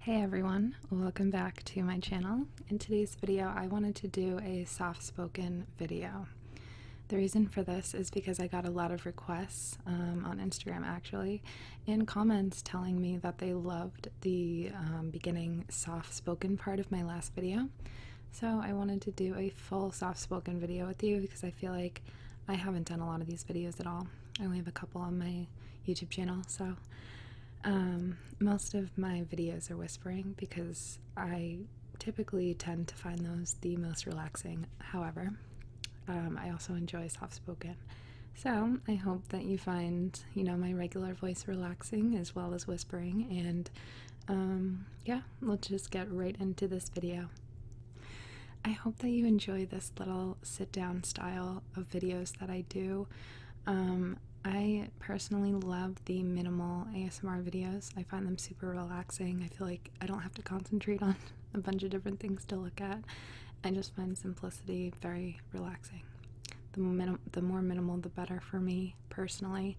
Hey everyone, welcome back to my channel. In today's video, I wanted to do a soft-spoken video. The reason for this is because I got a lot of requests on Instagram actually, and comments telling me that they loved the beginning soft-spoken part of my last video. So I wanted to do a full soft-spoken video with you because I feel like I haven't done a lot of these videos at all. I only have a couple on my YouTube channel, so most of my videos are whispering because I typically tend to find those the most relaxing. However, I also enjoy soft-spoken. So I hope that you find, my regular voice relaxing as well as whispering. And yeah, let's just get right into this video. I hope that you enjoy this little sit-down style of videos that I do. I personally love the minimal ASMR videos. I find them super relaxing. I feel like I don't have to concentrate on a bunch of different things to look at. I just find simplicity very relaxing. The more minimal, the better for me personally,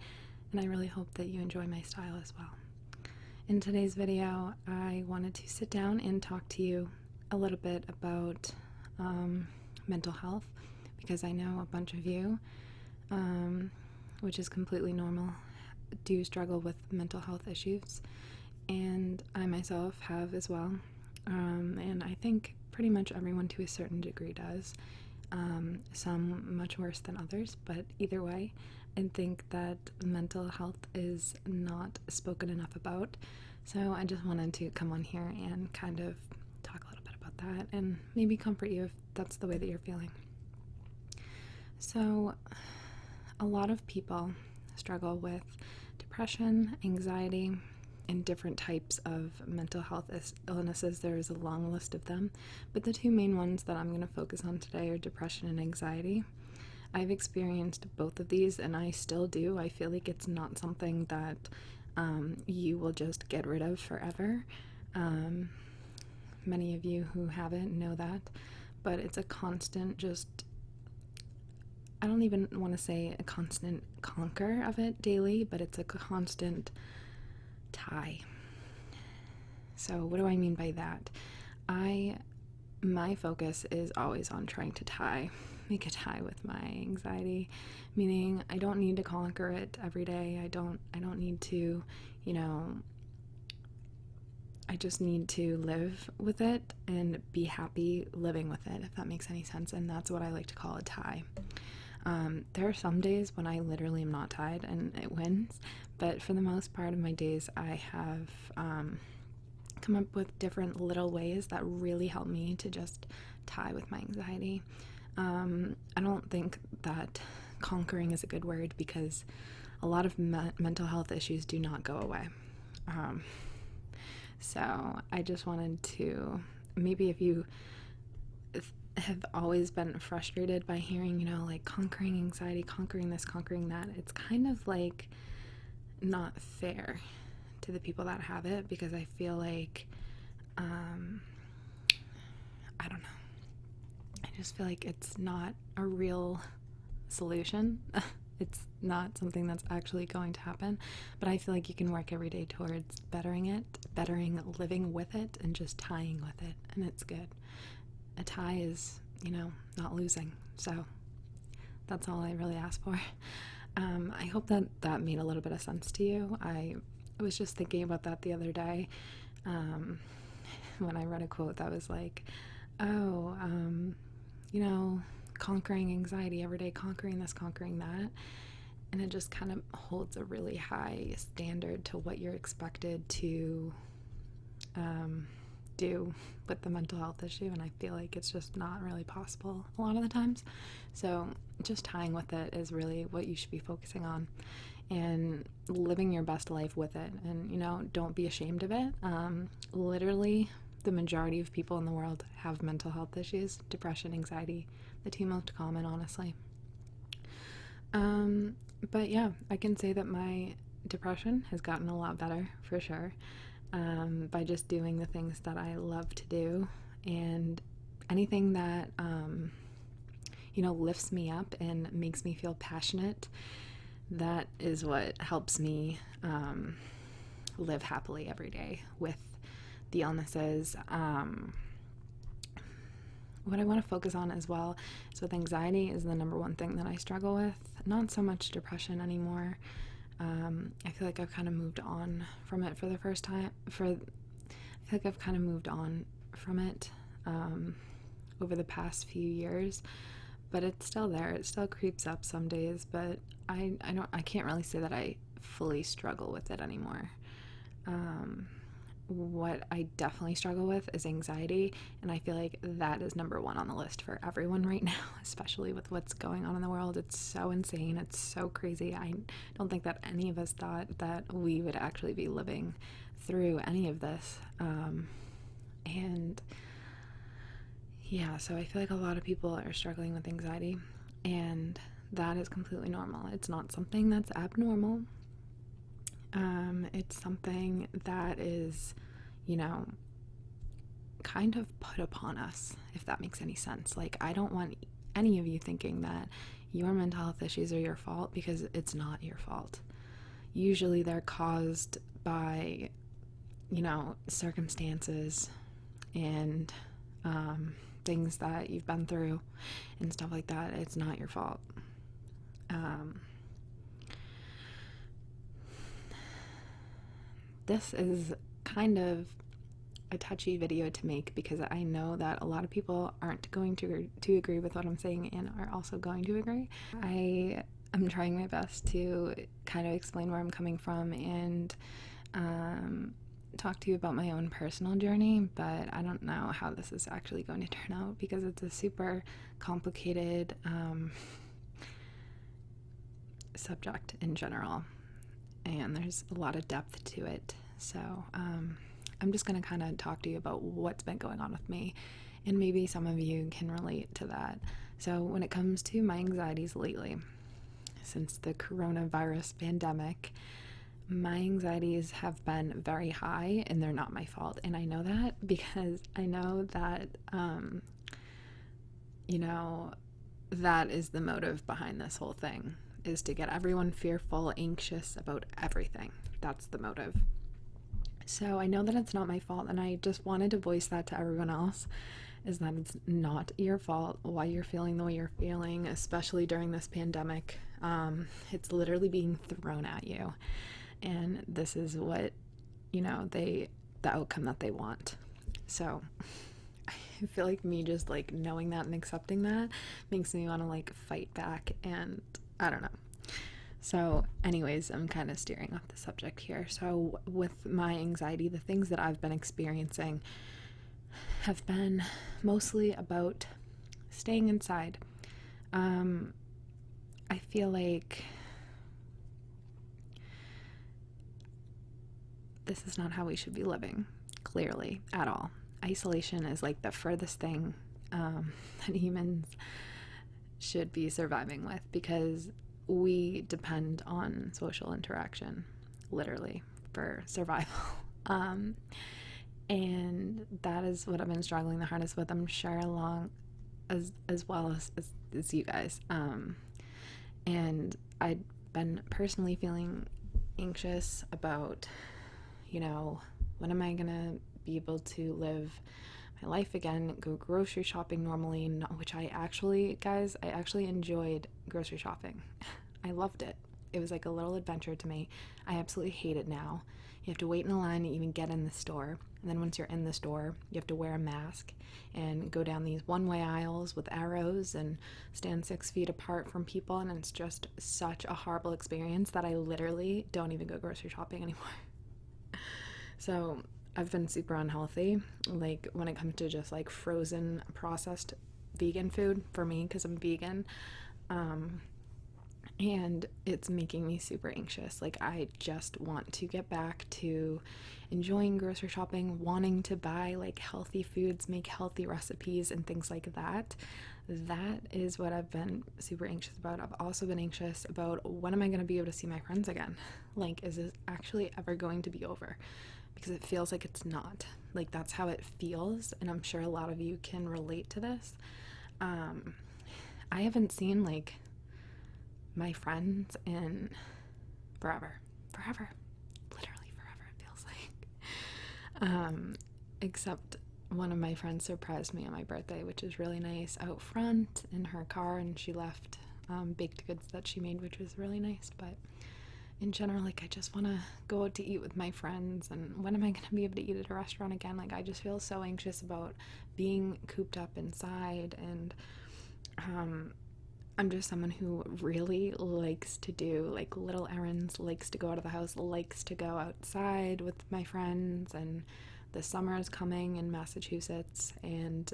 and I really hope that you enjoy my style as well. In today's video, I wanted to sit down and talk to you a little bit about mental health, because I know a bunch of you, which is completely normal, do struggle with mental health issues, and I myself have as well, and I think pretty much everyone to a certain degree does, some much worse than others, but either way, I think that mental health is not spoken enough about, so I just wanted to come on here and kind of talk a little bit about that and maybe comfort you if that's the way that you're feeling. So a lot of people struggle with depression, anxiety, and different types of mental health illnesses. There is a long list of them, but the two main ones that I'm going to focus on today are depression and anxiety. I've experienced both of these, and I still do. I feel like it's not something that you will just get rid of forever. Many of you who haven't know that, but it's a constant, I don't even want to say a constant conquer of it daily, but it's a constant tie. So what do I mean by that? My focus is always on trying to make a tie with my anxiety, meaning I don't need to conquer it every day. I don't need to, I just need to live with it and be happy living with it, if that makes any sense. And that's what I like to call a tie. There are some days when I literally am not tied and it wins, but for the most part of my days, I have come up with different little ways that really help me to just tie with my anxiety. I don't think that conquering is a good word, because a lot of mental health issues do not go away. So I just wanted to, maybe if you have always been frustrated by hearing, like conquering anxiety, conquering this, conquering that, it's kind of like not fair to the people that have it, because I feel like, I don't know, I just feel like it's not a real solution. It's not something that's actually going to happen, but I feel like you can work every day towards bettering living with it, and just tying with it, and it's good. A tie is, not losing. So that's all I really ask for. I hope that made a little bit of sense to you. I was just thinking about that the other day, when I read a quote that was like, conquering anxiety every day, conquering this, conquering that. And it just kind of holds a really high standard to what you're expected to do with the mental health issue, and I feel like it's just not really possible a lot of the times. So just tying with it is really what you should be focusing on, and living your best life with it, and don't be ashamed of it. Literally the majority of people in the world have mental health issues, depression, anxiety, the two most common, honestly. But yeah, I can say that my depression has gotten a lot better for sure, by just doing the things that I love to do, and anything that lifts me up and makes me feel passionate. That is what helps me live happily every day with the illnesses. What I want to focus on as well is with anxiety is the number one thing that I struggle with. Not so much depression anymore. I feel like I've kind of moved on from it for the first time. I feel like I've kind of moved on from it over the past few years, but it's still there. It still creeps up some days, but I can't really say that I fully struggle with it anymore. What I definitely struggle with is anxiety, and I feel like that is number one on the list for everyone right now, especially with what's going on in the world. It's so insane. It's so crazy. I don't think that any of us thought that we would actually be living through any of this. And yeah, so I feel like a lot of people are struggling with anxiety, and that is completely normal. It's not something that's abnormal. It's something that is, kind of put upon us, if that makes any sense. Like, I don't want any of you thinking that your mental health issues are your fault, because it's not your fault. Usually they're caused by, circumstances and things that you've been through and stuff like that. It's not your fault. This is kind of a touchy video to make, because I know that a lot of people aren't going to agree with what I'm saying and are also going to agree. I am trying my best to kind of explain where I'm coming from and talk to you about my own personal journey, but I don't know how this is actually going to turn out, because it's a super complicated subject in general, and there's a lot of depth to it. So I'm just going to kind of talk to you about what's been going on with me, and maybe some of you can relate to that. So when it comes to my anxieties lately, since the coronavirus pandemic, my anxieties have been very high, and they're not my fault. And I know that because I know that, that is the motive behind this whole thing, is to get everyone fearful, anxious about everything. That's the motive. So I know that it's not my fault, and I just wanted to voice that to everyone else, is that it's not your fault why you're feeling the way you're feeling, especially during this pandemic. It's literally being thrown at you, and this is what, the outcome that they want. So I feel like me just like knowing that and accepting that makes me want to like fight back, and I don't know. So anyways, I'm kind of steering off the subject here. So with my anxiety, the things that I've been experiencing have been mostly about staying inside. I feel like this is not how we should be living, clearly, at all. Isolation is like the furthest thing that humans should be surviving with, because we depend on social interaction, literally, for survival. And that is what I've been struggling the hardest with, I'm sure, along as well as you guys. And I've been personally feeling anxious about, when am I gonna be able to live my life again, go grocery shopping normally, which I actually enjoyed grocery shopping. I loved it. It was like a little adventure to me. I absolutely hate it now. You have to wait in a line to even get in the store. And then once you're in the store, you have to wear a mask and go down these one-way aisles with arrows and stand 6 feet apart from people. And it's just such a horrible experience that I literally don't even go grocery shopping anymore. So I've been super unhealthy, like when it comes to just like frozen processed vegan food for me, because I'm vegan. And it's making me super anxious. Like, I just want to get back to enjoying grocery shopping, wanting to buy like healthy foods, make healthy recipes and things like that. That is what I've been super anxious about. I've also been anxious about, when am I going to be able to see my friends again? Like, is this actually ever going to be over? Because it feels like it's not. Like, that's how it feels, and I'm sure a lot of you can relate to this. I haven't seen like my friends in forever, literally forever, it feels like. except one of my friends surprised me on my birthday, which is really nice, out front in her car, and she left baked goods that she made, which was really nice. But in general, like, I just want to go out to eat with my friends, and when am I going to be able to eat at a restaurant again? Like, I just feel so anxious about being cooped up inside, and I'm just someone who really likes to do like little errands, likes to go out of the house, likes to go outside with my friends. And the summer is coming in Massachusetts, and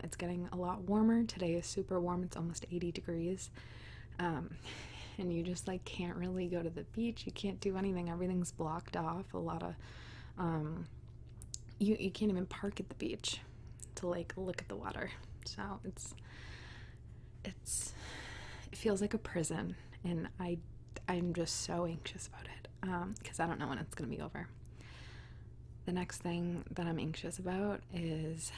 it's getting a lot warmer. Today is super warm, it's almost 80 degrees. And you just like can't really go to the beach, you can't do anything, everything's blocked off. A lot of you can't even park at the beach to like look at the water. So it feels like a prison, and I'm just so anxious about it because I don't know when it's gonna be over. The next thing that I'm anxious about is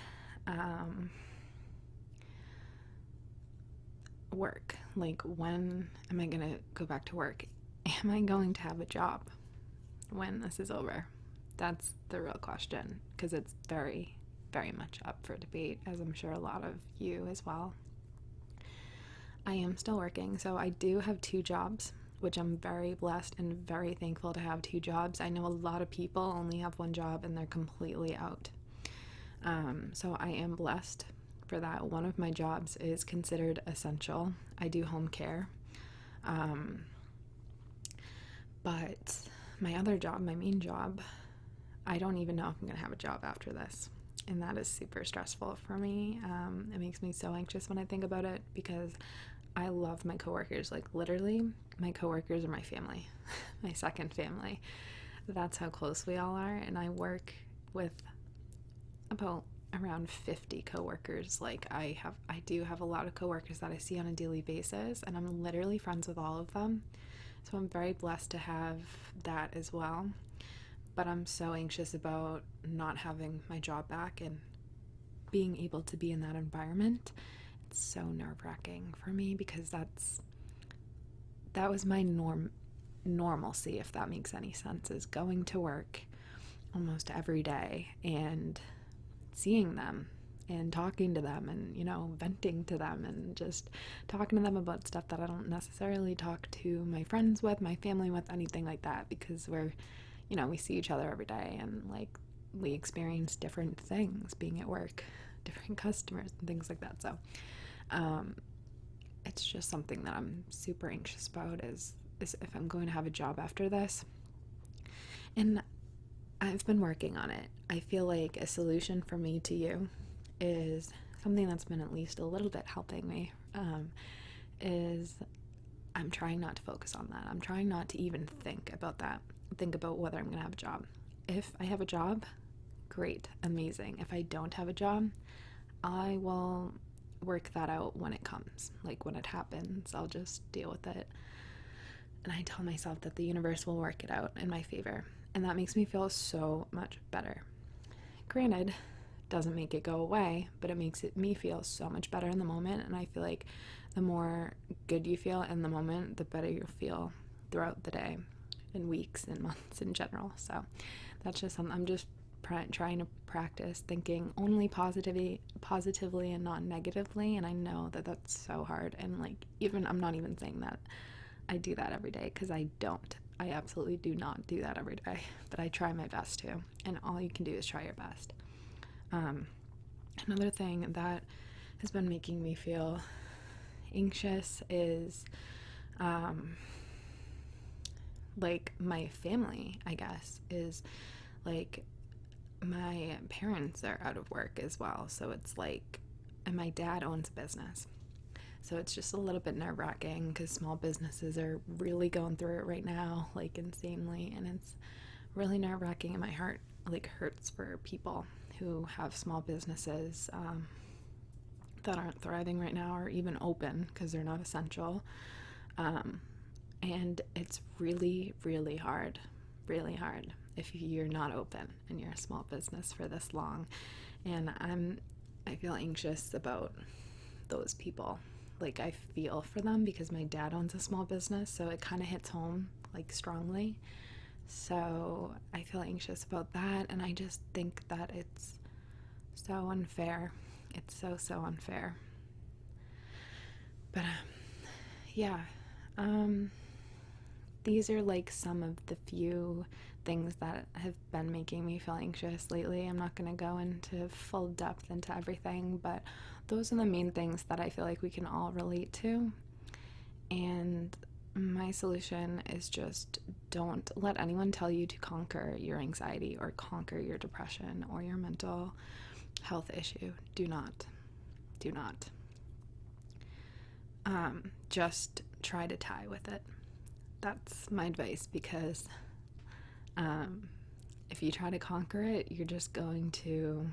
work. Like, when am I gonna go back to work? Am I going to have a job when this is over? That's the real question, because it's very, very much up for debate, as I'm sure a lot of you as well. I am still working, so I do have 2 jobs, which I'm very blessed and very thankful to have 2 jobs. I know a lot of people only have 1 job and they're completely out. So I am blessed for that. One of my jobs is considered essential. I do home care. But my other job, my main job, I don't even know if I'm going to have a job after this. And that is super stressful for me. It makes me so anxious when I think about it, because I love my coworkers. Like, literally, my coworkers are my family, my second family. That's how close we all are. And I work with about around 50 coworkers. Like, I do have a lot of coworkers that I see on a daily basis, and I'm literally friends with all of them. So I'm very blessed to have that as well. But I'm so anxious about not having my job back and being able to be in that environment. It's so nerve-wracking for me, because that was my normalcy, if that makes any sense, is going to work almost every day and seeing them and talking to them and, you know, venting to them and just talking to them about stuff that I don't necessarily talk to my friends with, my family with, anything like that, because we're, you know, we see each other every day, and like we experience different things being at work, different customers and things like that. So it's just something that I'm super anxious about, is if I'm going to have a job after this. And I've been working on it. I feel like a solution for me to you is something that's been at least a little bit helping me, is I'm trying not to focus on that. I'm trying not to even think about that. Think about whether I'm going to have a job. If I have a job, great, amazing. If I don't have a job, I will work that out when it comes. Like, when it happens, I'll just deal with it. And I tell myself that the universe will work it out in my favor. And that makes me feel so much better. Granted, doesn't make it go away, but it makes me feel so much better in the moment. And I feel like the more good you feel in the moment, the better you'll feel throughout the day and weeks and months in general. So that's just something I'm just trying to practice, thinking only positively and not negatively. And I know that that's so hard. And like, even I'm not even saying that I do that every day, because I don't. I absolutely do not do that every day, but I try my best to. And all you can do is try your best. Another thing that has been making me feel anxious is like my family, I guess, is like my parents are out of work as well. So it's like, and my dad owns a business. So it's just a little bit nerve-wracking, because small businesses are really going through it right now, like insanely. And it's really nerve-wracking, and my heart like hurts for people who have small businesses that aren't thriving right now, or even open, because they're not essential. And it's really, really hard if you're not open and you're a small business for this long. And I feel anxious about those people. Like, I feel for them, because my dad owns a small business, so it kind of hits home like strongly. So I feel anxious about that, and I just think that it's so unfair. It's so unfair. But yeah, these are like some of the few things that have been making me feel anxious lately. I'm not going to go into full depth into everything, but those are the main things that I feel like we can all relate to. And my solution is just don't let anyone tell you to conquer your anxiety or conquer your depression or your mental health issue. Do not. Do not. Just try to tie with it. That's my advice, because if you try to conquer it, you're just going to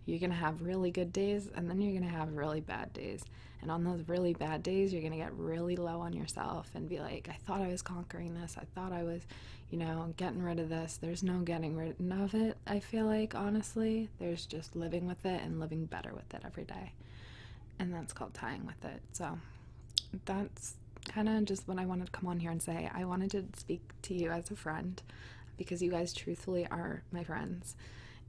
you're going to have really good days, and then you're going to have really bad days. And on those really bad days, you're going to get really low on yourself and be like, I thought I was conquering this. I thought I was, getting rid of this. There's no getting rid of it, I feel like, honestly. There's just living with it and living better with it every day. And that's called tying with it. So that's kind of just what I wanted to come on here and say. I wanted to speak to you as a friend, because you guys truthfully are my friends.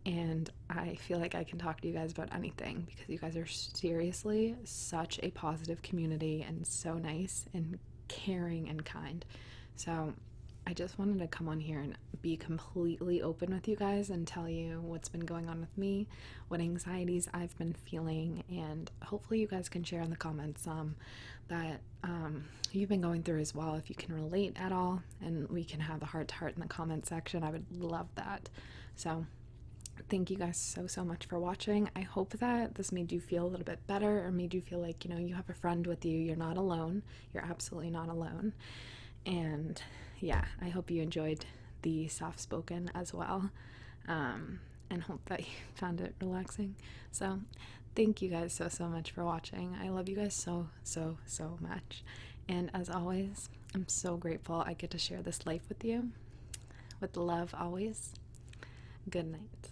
And I feel like I can talk to you guys about anything, because you guys are seriously such a positive community and so nice and caring and kind. So I just wanted to come on here and be completely open with you guys and tell you what's been going on with me, what anxieties I've been feeling, and hopefully you guys can share in the comments that you've been going through as well, if you can relate at all, and we can have a heart-to-heart in the comment section. I would love that. So thank you guys so much for watching. I hope that this made you feel a little bit better, or made you feel like, you have a friend with you. You're not alone. You're absolutely not alone. And yeah, I hope you enjoyed the soft-spoken as well, and hope that you found it relaxing. So thank you guys so much for watching. I love you guys so much. And as always, I'm so grateful I get to share this life with you. With love always. Good night.